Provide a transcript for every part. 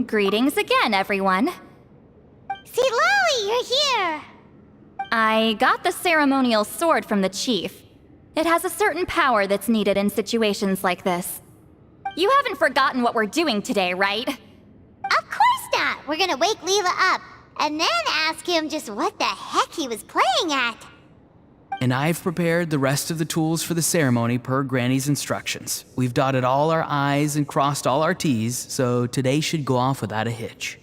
Greetings again, everyone. Citlali, you're here! I got the ceremonial sword from the chief. It has a certain power that's needed in situations like this. You haven't forgotten what we're doing today, right? Of course not! We're gonna wake Leela up, and then ask him just what the heck he was playing at. And I've prepared the rest of the tools for the ceremony per Granny's instructions. We've dotted all our I's and crossed all our T's, so today should go off without a hitch.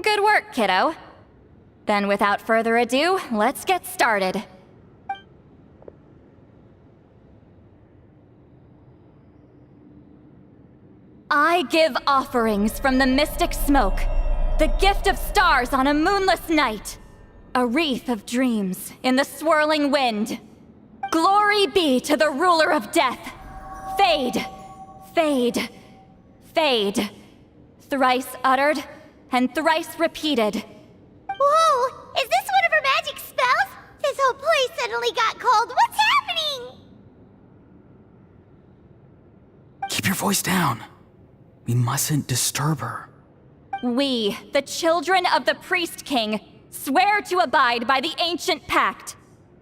Good work, kiddo. Then without further ado, let's get started. I give offerings from the mystic smoke, the gift of stars on a moonless night, a wreath of dreams in the swirling wind. Glory be to the ruler of death. Fade, fade, fade. Thrice uttered and thrice repeated. Whoa! Is this one of her magic spells? This whole place suddenly got cold. What's happening? Keep your voice down. We mustn't disturb her. We, the children of the Priest King, swear to abide by the ancient pact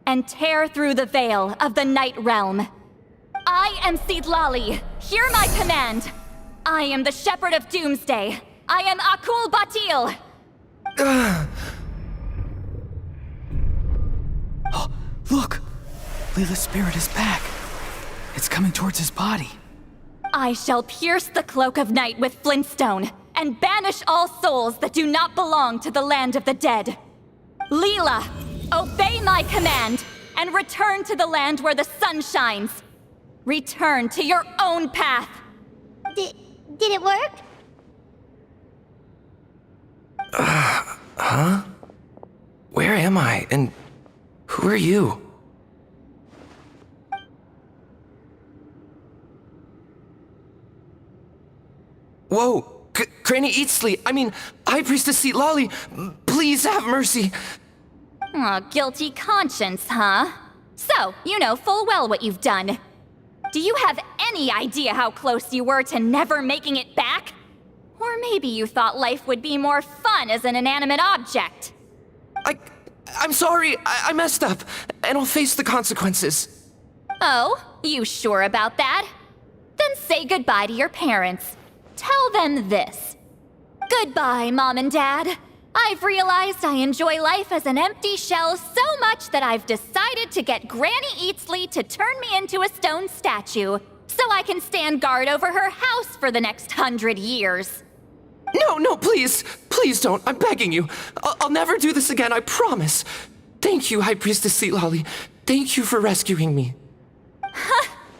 and tear through the veil of the Night Realm. I am Citlali. Hear my command. I am the Shepherd of Doomsday. I am Akul Batil. Oh, look! Leela's spirit is back. It's coming towards his body. I shall pierce the cloak of night with flintstone and banish all souls that do not belong to the land of the dead. Leela, obey my command and return to the land where the sun shines. Return to your own path. Did it work? Huh? Where am I? And who are you? Whoa! Granny Eatsley, I mean, High Priestess Citlali, please have mercy. Aw, guilty conscience, huh? So, you know full well what you've done. Do you have any idea how close you were to never making it back? Or maybe you thought life would be more fun as an inanimate object. I'm sorry, I messed up, and I'll face the consequences. Oh, you sure about that? Then say goodbye to your parents. Tell them this. Goodbye, Mom and Dad. I've realized I enjoy life as an empty shell so much that I've decided to get Granny Eatsley to turn me into a stone statue, so I can stand guard over her house for the next 100 years. No, please. Please don't. I'm begging you. I'll never do this again, I promise. Thank you, High Priestess Citlali. Thank you for rescuing me.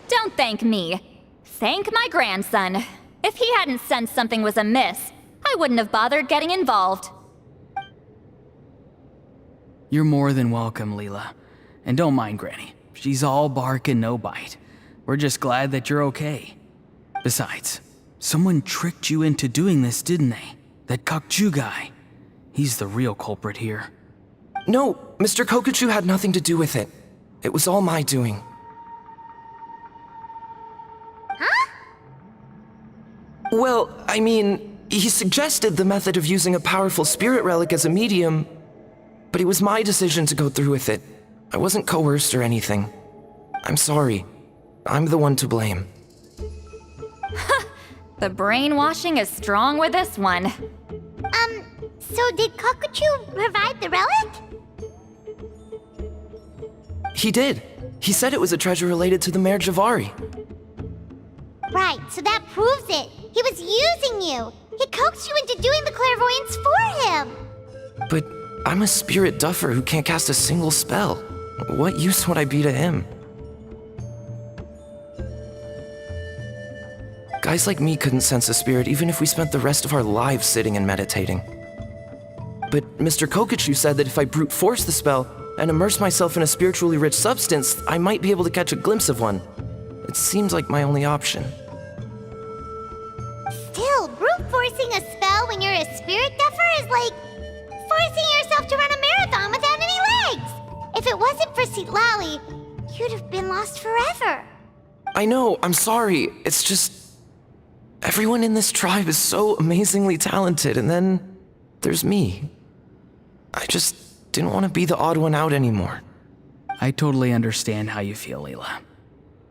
Don't thank me. Thank my grandson. If he hadn't sensed something was amiss, I wouldn't have bothered getting involved. You're more than welcome, Leela. And don't mind Granny. She's all bark and no bite. We're just glad that you're okay. Besides, someone tricked you into doing this, didn't they? That Kokchu guy. He's the real culprit here. No, Mr. Kokachu had nothing to do with it. It was all my doing. Huh? Well, I mean, he suggested the method of using a powerful spirit relic as a medium, but it was my decision to go through with it. I wasn't coerced or anything. I'm sorry. I'm the one to blame. The brainwashing is strong with this one. So did Kokachu provide the relic? He did. He said it was a treasure related to the Mare Javari. Right, so that proves it. He was using you. He coaxed you into doing the clairvoyance for him. But I'm a spirit duffer who can't cast a single spell. What use would I be to him? Guys like me couldn't sense a spirit even if we spent the rest of our lives sitting and meditating. But Mr. Kokachu said that if I brute force the spell and immerse myself in a spiritually rich substance, I might be able to catch a glimpse of one. It seemed like my only option. Still, brute forcing a spell when you're a spirit duffer is like forcing yourself to run a marathon without any legs. If it wasn't for Citlali, you'd have been lost forever. I know, I'm sorry. It's just... Everyone in this tribe is so amazingly talented, and then there's me. I just didn't want to be the odd one out anymore. I totally understand how you feel, Leela.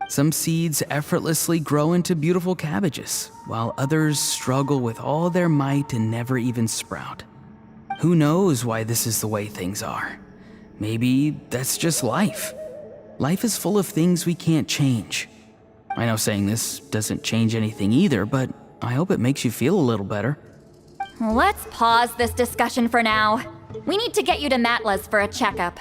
Some seeds effortlessly grow into beautiful cabbages, while others struggle with all their might and never even sprout. Who knows why this is the way things are? Maybe that's just life. Life is full of things we can't change. I know saying this doesn't change anything either, but I hope it makes you feel a little better. Let's pause this discussion for now. We need to get you to Matla's for a checkup.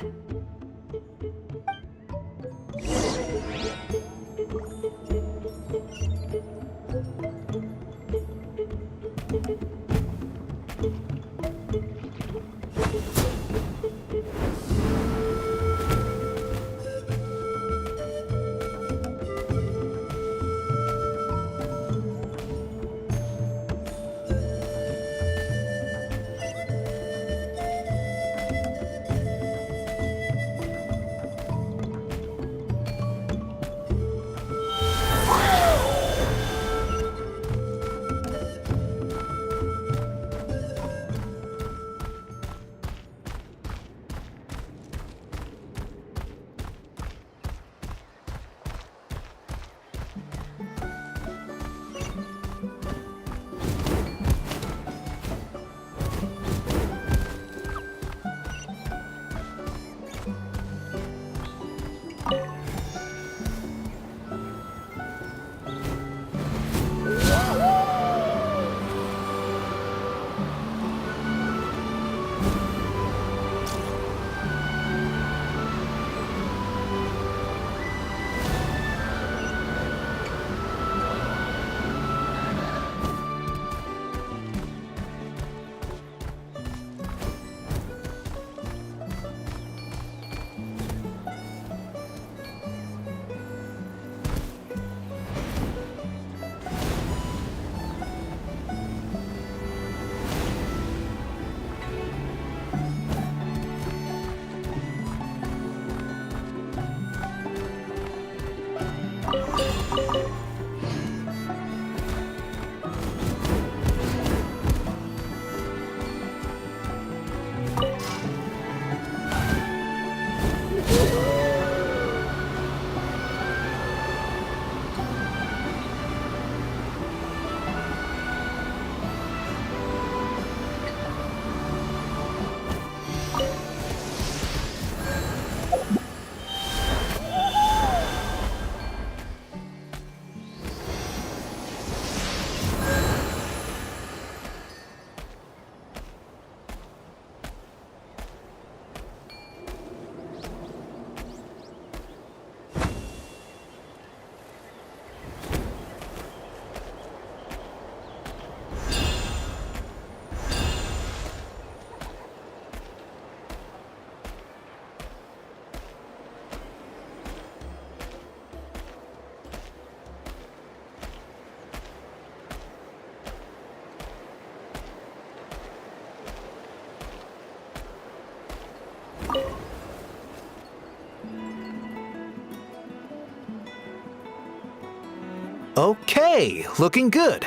Okay, looking good.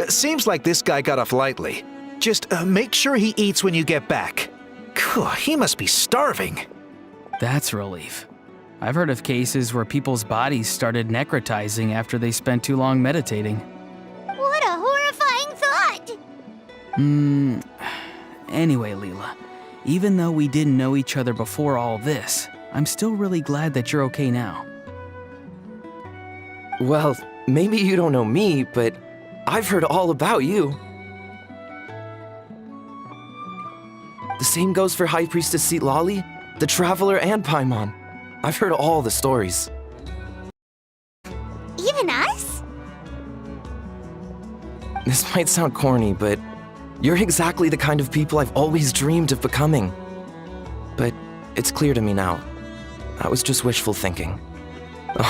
Seems like this guy got off lightly. Just make sure he eats when you get back. He must be starving. That's a relief. I've heard of cases where people's bodies started necrotizing after they spent too long meditating. What a horrifying thought! Anyway, Leela, even though we didn't know each other before all this, I'm still really glad that you're okay now. Well, maybe you don't know me, but I've heard all about you. The same goes for High Priestess Citlali, the Traveler, and Paimon. I've heard all the stories. Even us? This might sound corny, but you're exactly the kind of people I've always dreamed of becoming. But it's clear to me now. That was just wishful thinking.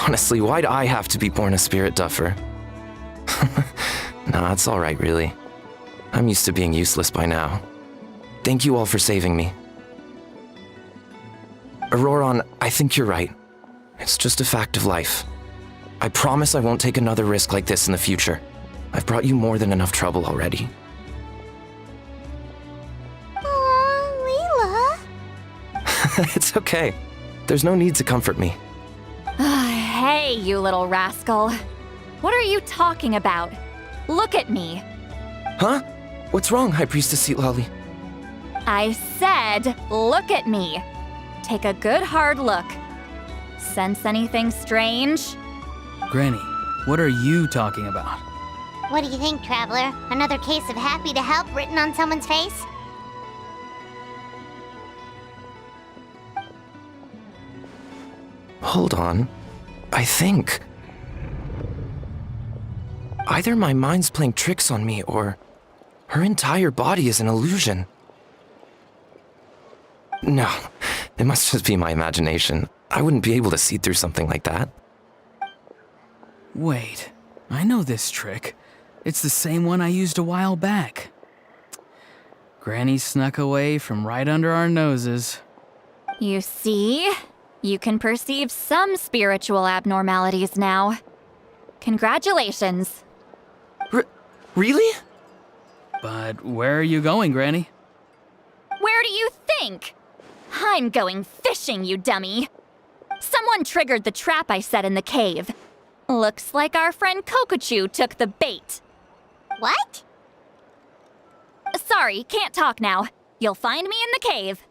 Honestly, why'd I have to be born a spirit duffer? Nah, it's alright, really. I'm used to being useless by now. Thank you all for saving me. Auroron, I think you're right. It's just a fact of life. I promise I won't take another risk like this in the future. I've brought you more than enough trouble already. Aw, Leela. It's okay. There's no need to comfort me. Hey, you little rascal. What are you talking about? Look at me. Huh? What's wrong, High Priestess Citlali? I said, look at me. Take a good hard look. Sense anything strange? Granny, what are you talking about? What do you think, Traveler? Another case of happy to help written on someone's face? Hold on. I think... either my mind's playing tricks on me, or her entire body is an illusion. No, it must just be my imagination. I wouldn't be able to see through something like that. Wait, I know this trick. It's the same one I used a while back. Granny snuck away from right under our noses. You see? You can perceive some spiritual abnormalities now. Congratulations. Really? But where are you going, Granny? Where do you think? I'm going fishing, you dummy. Someone triggered the trap I set in the cave. Looks like our friend Kokochu took the bait. What? Sorry, can't talk now. You'll find me in the cave.